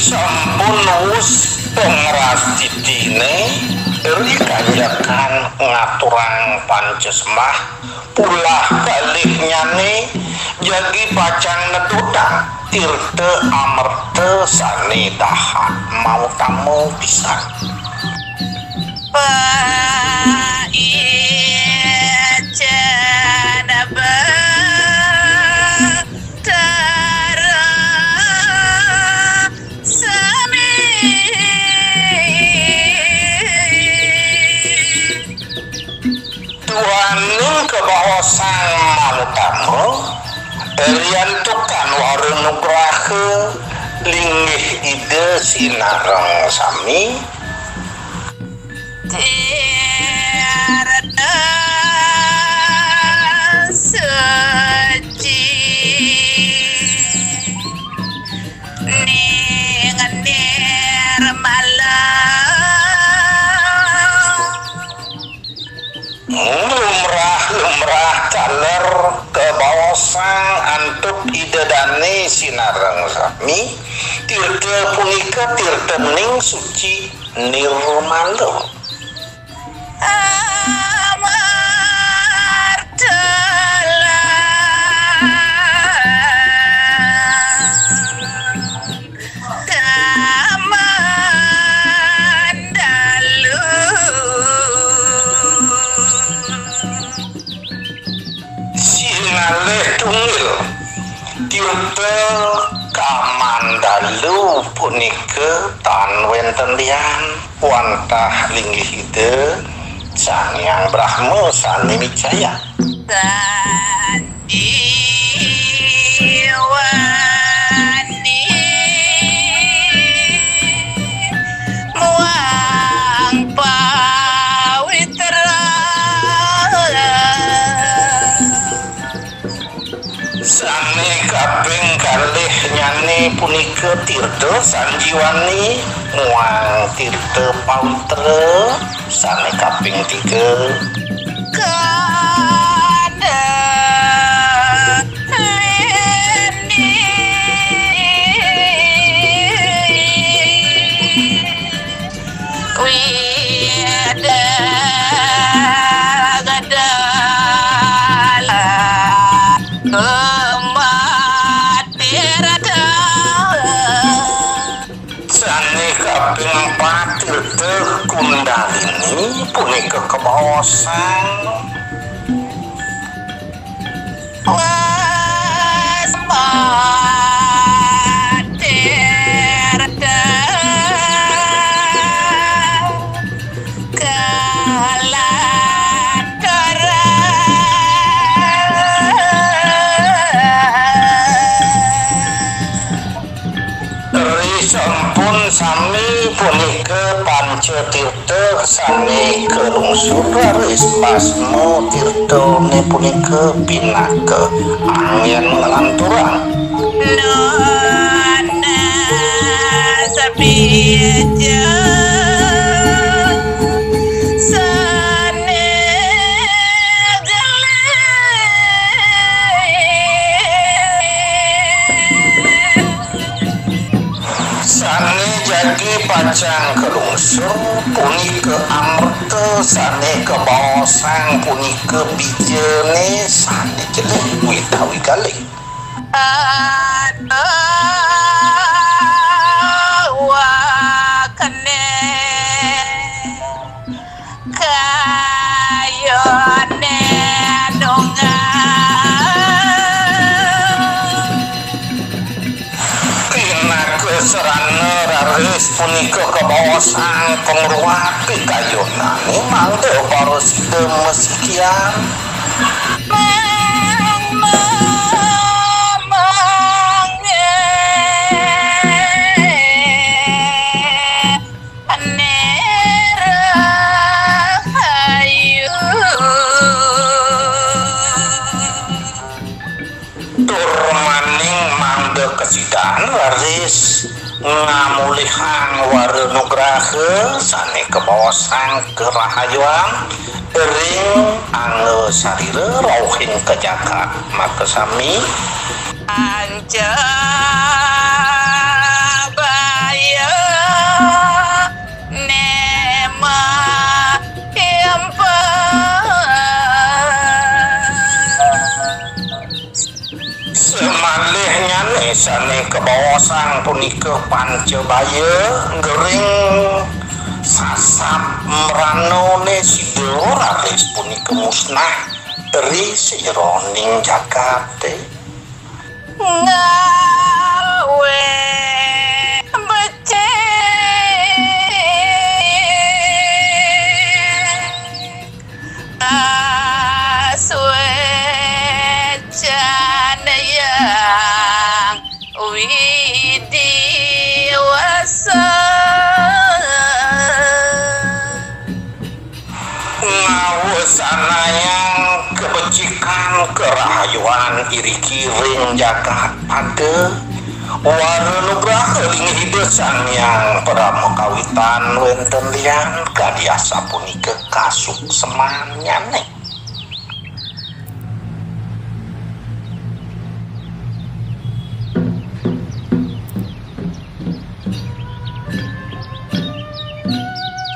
Sampun wus pengrasitine ri kanjakan ngaturang pancesmah pulah balik nyane jagi pacang nedodang tirte amerte sane dahak mau tamu pisan Tuaning kebahosan manutamu riantukan warung nugrahe linggih ide sinarang sami tiada suci ninganir malam lumrah caler kebawasan antuk idedane sinarang sami tirte punika tirte ning suci nirmala tirte kamandalu punika tan wenten lian wantah linggih ide sang yang Brahma sani micaya sandiwani muang pawitra sane kaping kalih nyane punika tirte sanjiwani muang tirte pautra sane kaping 3 kada leni wida gadala kematirata sane kaping 4 tirte kundalini punika kebawasan wasmatirta kalatara sampun sami punika pancetirta sami kelungsur laris pasmo tirtone punika pinaka angin lanturang nona sabija sane sane jagi pacang kelungsur punika amrta sane kebawasan punika bijene sane jelek witawi galih wakane kayone donga pinaka serana raris punika kebawasan pengruwati kayunani mangga baros demesikian kesidahan waris ngamulihan warenugrahe sane kebawasan kerahayuan ring angge sarire rohin ke jagat maka sami anja baya nema empa semalihnya sane kebawasan punika Pancabaya gering sasap meranone sidor aris punika musnah dari sironing jagate ngawe becek aswe yang widiwasa ngawesana yang kebecikan kerahayuan iri kiring jagat pada warenugraha hidesan yang pramekawitan wenten lian kadiasa punika kasuk semannya nek